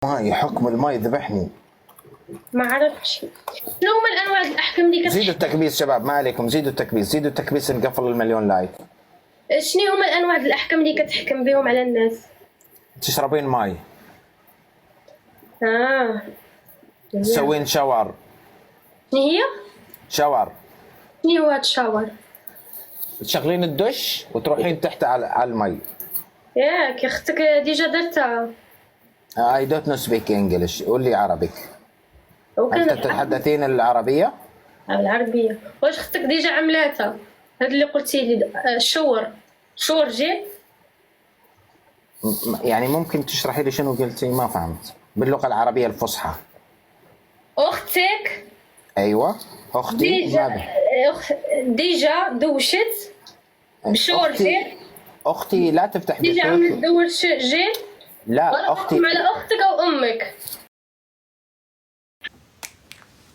ماي حكم الماي ذبحني. ما عرفتش شنو هما الانواع الاحكام اللي زيدوا التكبيس شباب، ما عليكم، زيدوا التكبيس، زيدوا التكبيس نقفل المليون لايك. شنو هما الانواع الاحكام اللي كتحكم بهم على الناس؟ تشربين ماي، تسوين شاور. شنو هي؟ شاور، شنو هو هاد الشاور؟ تشغلين الدش وتروحين تحت على المي. ياك يا اختك ديجا درتها. I don't know speak English. قولي عربي. هل تتحدثين العربية؟ العربية. واش اختك ديجا عملاتها؟ هاد اللي قلتي لي شور جيل؟ يعني ممكن تشرحي لي شنو قلتي؟ ما فهمت باللغة العربية الفصحى. اختك ايوه اختي ديجا دوشت بشور جيل. اختي لا تفتح بيت. ديجا عملت دوش جيل؟ لا اختي على اختك او امك.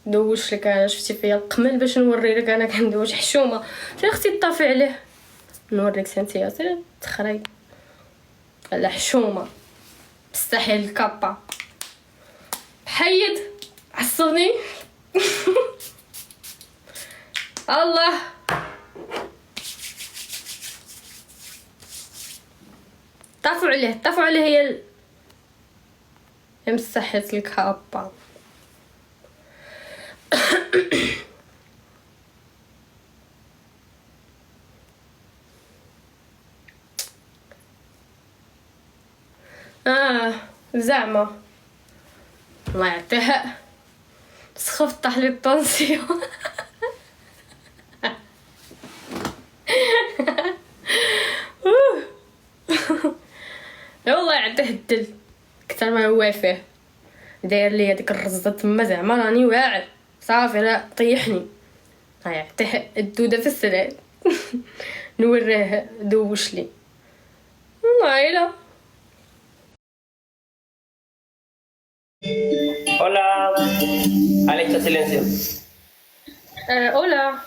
دوش لك انا، شفتي فيا القمل باش نوري لك انا كندوش حشومه. فين اختي طافي عليه نوريك سنتيا تخري على حشومه مستحيل الكابا حيد عصبني. الله طافوا عليه هي مستحيل الكابا. زعما الله يعطيها سخفت طاح لي الطونسيون. والله يعطيه الدل كثر ما هو فيه. داير لي هذيك الرزه تما زعما راني واعر صافي لا طيحني. يعطيه الدوده في السنان. نوريه دوش لي والله لا. Hola, Alexa silencio. اولا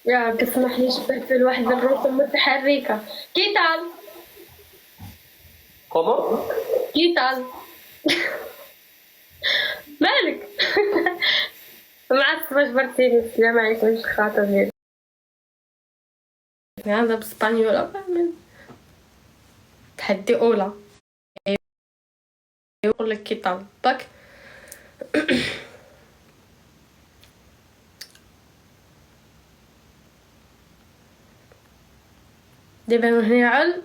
يا تسمح لي شبه في الواحد الرسم متحركة. كيتال ¿Cómo? كيتال. مالك؟ معصبة جبرتيني. السلام عليكم شيخ خاطر هذا باسبانيولا فاهمين. تحدي اولا يقول لك كيتال باك. دابا من هنا على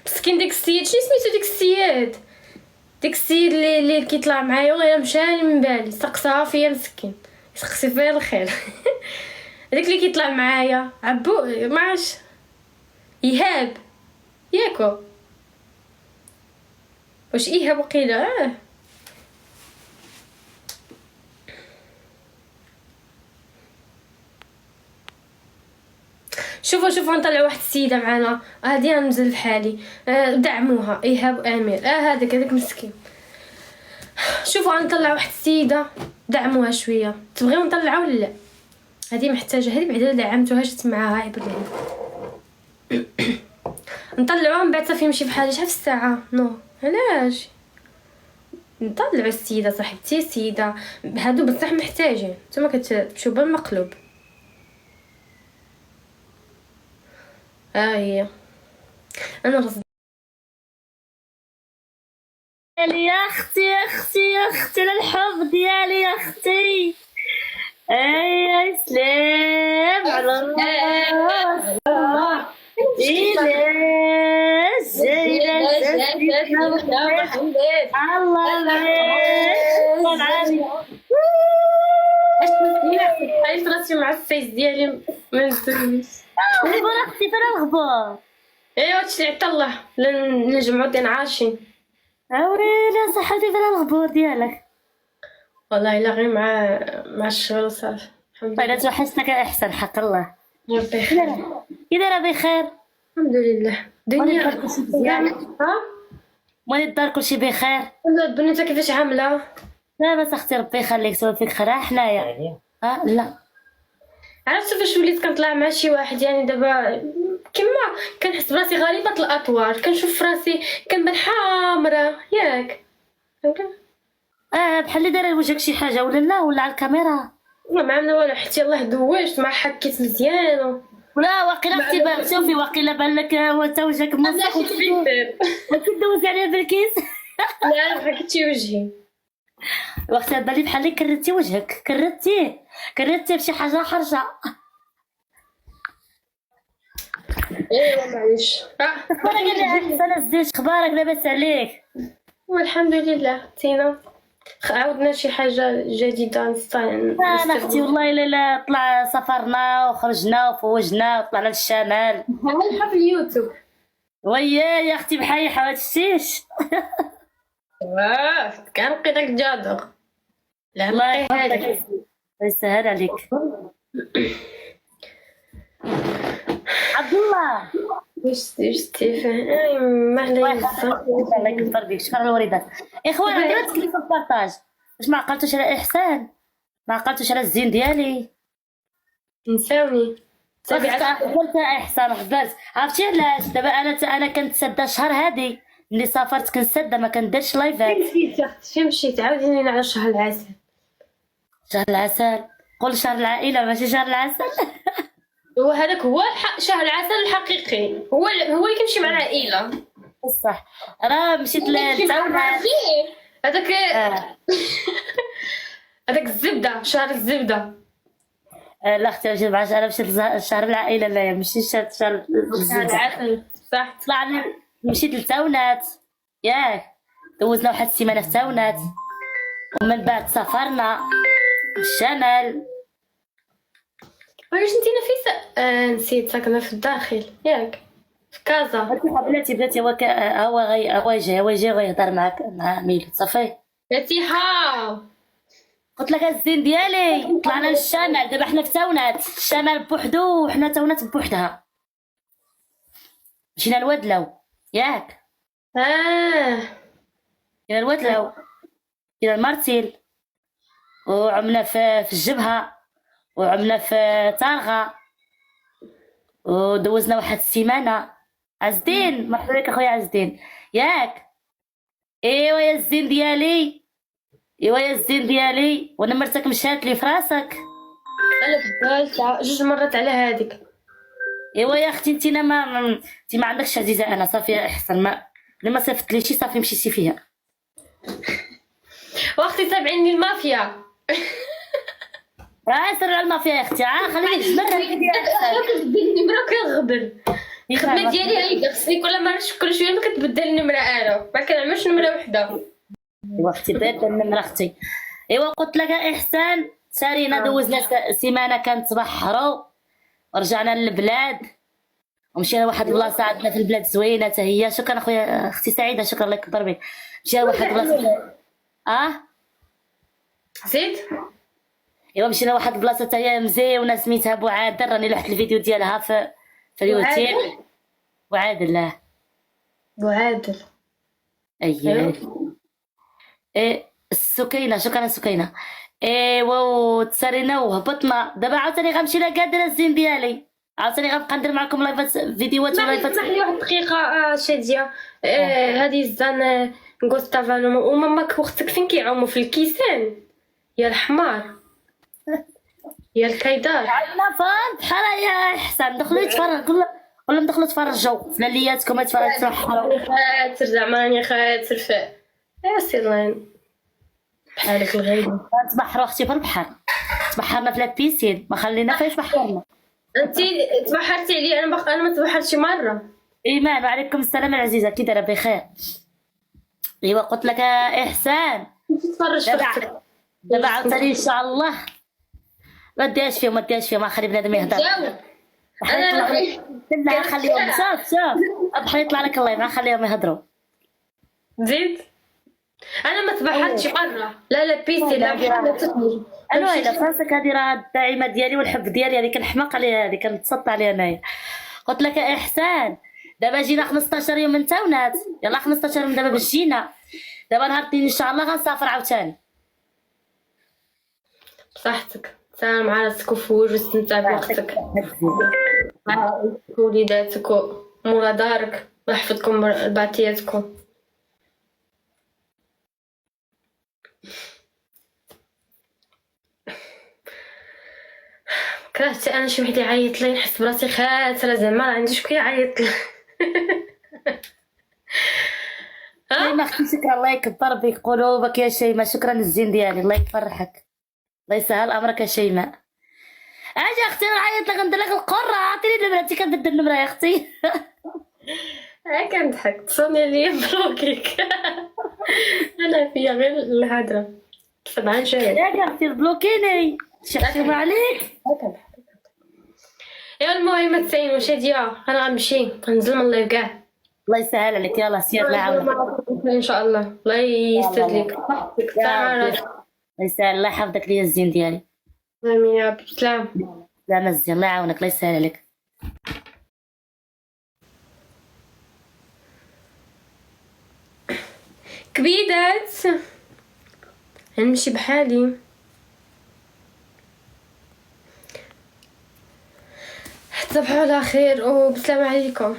مسكين ديك السيد. شنو سميتو ديك السيد اللي كيطلع معايا والله الا مشالي من بالي. سقساها فيا مسكين يسقسي فيا الخير. هذاك اللي كيطلع معايا عبو معاش ايهاب ياكو. واش ايهاب وقيله شوفوا نطلع واحد السيده معنا هادي ننزل بحالي. دعموها ايهاب وامير. هذاك مسكين. شوفوا غنطلع واحد السيده دعموها شويه. تبغيو نطلعها ولا لا؟ هذه محتاجه. هذه بعدا دعمتوها جت معاها عبر لي. نطلعوها من بعد صافي نمشي بحالي. شحال في الساعه؟ نو علاش نطلعوا السيده صاحبتي؟ السيده هادو بصح محتاجين. نتوما كتمشيو بالمقلوب. هي انا رصد ديالي يا اختي للحب ديالي يا اختي. يا سلام على الراس. عايش راسي مع الفيس ديالي ما نزلنيش. اخبار اختي فين الاخبار؟ ايوا هادشي عطا الله نجمعو دين عاشين. ويلي صحتي فين الاخبار ديالك؟ والله الا غير مع الشغل صافي الحمد لله. توحشتك احسن حق الله. ربي يخليك. كي دايره بخير؟ الحمد لله. دنيا مالي الدار كلشي بخير؟ البنوته كيفاش عامله؟ لاباس اختي ربي يخليك. سوا فيك خير حنايا. لا عرفتي فاش وليت كنطلع مع شي واحد يعني دابا كيما كنحس براسي غريبة الاطوار، كنشوف راسي كنبان حامرة ياك. بحال اللي دايره لوجهك شي حاجه ولا لا، ولا على الكاميرا، ما عملنا والو حتى يلاه دوجت ما حكيت مزيان. ولا واقيلا اختي شوفي واقيلا بان لك انت وجهك ملصق وتدوز عليها بالكيس. لا ما حكيتش وجهي. وقتها بان لي بحال اللي كرتي وجهك، كرتيه بشي حاجه حرجه. ايوا معليش. اخبارك يا احسن الزيت، اخبارك لاباس عليك؟ والحمد لله تينا عاودنا شي حاجة جديدة انا اختي والله لا طلع سافرنا وخرجنا وفوجنا وطلعنا للشمال. هاي في اليوتيوب. ويا يا اختي بحايحه ما تشتيش. كنقي داك الجادغ. لا الله نقي يحفظك هذاك. الله يسهل عليك. عبد الله واش ستيفان ما الله عليا. يكبر بك. شكرا الوريدات. اخوان عندنا تكليف البارطاج. واش ما عقلتوش على احسان؟ ما عقلتوش على الزين ديالي؟ نساوني قلت احسان غزلت. عرفتي علاش؟ دابا انا كنتسدى الشهر هادي ملي سافرت، كنسدى ما كنديرش لايفات. فين مشيت عاودي لنا على شهر العسل. شهر العسل، قول شهر العائله ماشي شهر العسل. هو هذاك هو شهر العسل الحقيقي، هو اللي كيمشي مع العائله. بصح راه مشيت للتاونات هذاك هذاك الزبده، شهر الزبده. لا اختي انا مشيت لشهر العائله، لا ماشي شهر العسل صح. طلعنا مشيت للتاونات ياك، دوزنا واحد السيمانه في التاونات ومن بعد سافرنا الشمال. واش انتي نفيسه؟ نسيت ساكنه في الداخل ياك في كازا. بلاتي هو جاي ويهضر معاك مع ميلو صافي. بلاتي ها قلت لك الزين ديالي طلعنا للشمال، دابا حنا في تاونات، الشمال بوحدو وحنا تاونات بوحدها. مشينا لودلو ياك، مشينا لودلو، مشينا لمارتيل، وعملنا في الجبهة، وعملنا في طارغة، ودوزنا واحد السيمانة. عز الدين مرحبا بك اخويا عز الدين ياك. ايوا يا الزين ديالي، ايوا يا الزين ديالي، وانا مرتك مشات لي فراسك. انا بدلت جوج مرات على هذيك. ايوا يا اختي انت ما عندكش عزيزه. انا صافي احسن ما اللي ما صيفطليشي صافي مشيتي فيها. واختي تابعيني المافيا. راه سر على المافيا يا اختي. خليني نجبرها. كتبدل النمره كنغدر. الخدمه ديالي هي خصني كل مره كل شويه كتبدل النمره، انا ما كنعملش نمره وحده. ايوا اختي بدات النمره اختي. ايوا قلت لك احسان سارينا دوزنا سيمانه كانت بحرو، ورجعنا للبلاد ومشينا لواحد البلاصه عندنا في البلاد زوينه حتى هي. شكرا اخويا اختي سعيده، شكرا الله يكبر بك. مشينا لواحد البلاصه زيد. ايوا مشينا لواحد البلاصه حتى هي مزيونه سميتها بوعادل، راني لوحت الفيديو ديالها في اليوتيوب. بوعادل لا بوعادل اييه. السكينه، شكرا سكينه. ايوا تسالينا وهبطنا. دابا عاوتاني غنمشي لكادر الزين ديالي، عاوتاني غنبقى ندير معكم لايفات فيديوهات ولايفات. اسمح لي واحد الدقيقه شاديه. هذه الزان غوستافا وماماك واختك فين كيعوموا؟ في الكيسان يا الحمار يا الكيدار. عندنا فان بحال يا احسن دخلوا يتفرجوا ولا ندخلوا تفرجوا في لياتكم تفرحوا. خاطر زعما راني خاطر في يا سيرين بحالك الغريب. تبحروا اختي في البحر، تبحرنا في لابيسين ما خلينا فين تبحرنا. انتي تبحرتي عليا، انا ما تبحرتش مره. ايمان وعليكم السلام العزيزه، كي دايره بخير؟ ايوا قلت لك احسان تفرج في اختك دابا عاوتاني ان شاء الله ما ديهاش فيهم، ما خلي بنادم يهضر. انا خليهم شوف بحال يطلع لك الله ما خليهم يهضروا. زيد. انا ما تبحرتش مره، لا بيسي لا بحال تخرج. انا الا فراسك هذه راه الداعمه ديالي والحب ديالي، هذه كنحماق عليها، هذه كنتسطى عليها انايا. قلت لك احسان دابا جينا 15 يوم من تاونات، يلا 15 يوم دابا باش جينا. دابا نهار الاثنين ان شاء الله غنسافر عاوتاني. بصحتك، سلام على راسك وفوج واستمتع بوقتك. مع وليداتكم مورا دارك، ويحفظكم بعتياتكم. كرهت انا شي واحد يعيط لي، نحس براسي خاسره زعما ما عنديش كي يعيط لي. شيماء اختي شكرا، الله يكبر بك قلوبك يا شيماء، شكرا الزين ديالي، الله يفرحك، الله يسهل امرك يا شيماء. اجي اختي نعيط لك ندير لك القره، عطيني النمره، انت كدير النمره يا اختي. كنضحك تصوني ليا بلوكيك. انا فيا غير الهضره طبعا شايف. يا اختي بلوكيني، شحتي ما عليك. يا المهم ما تسينوش هاديه، انا غنمشي غنزل من الليف كاع. الله يسهل عليك، يلا سير الله يعاونك. ان شاء الله، الله يستر لك. الله يسهل، الله يحفظك ليا الزين ديالي. امين يا ربي. سلام. لا مزيان، الله يعاونك، الله يسهل عليك. كبيدات نمشي بحالي. تصبحوا على خير وبسلام عليكم.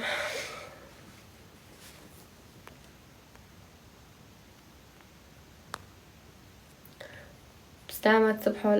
بسلامة، تصبحوا على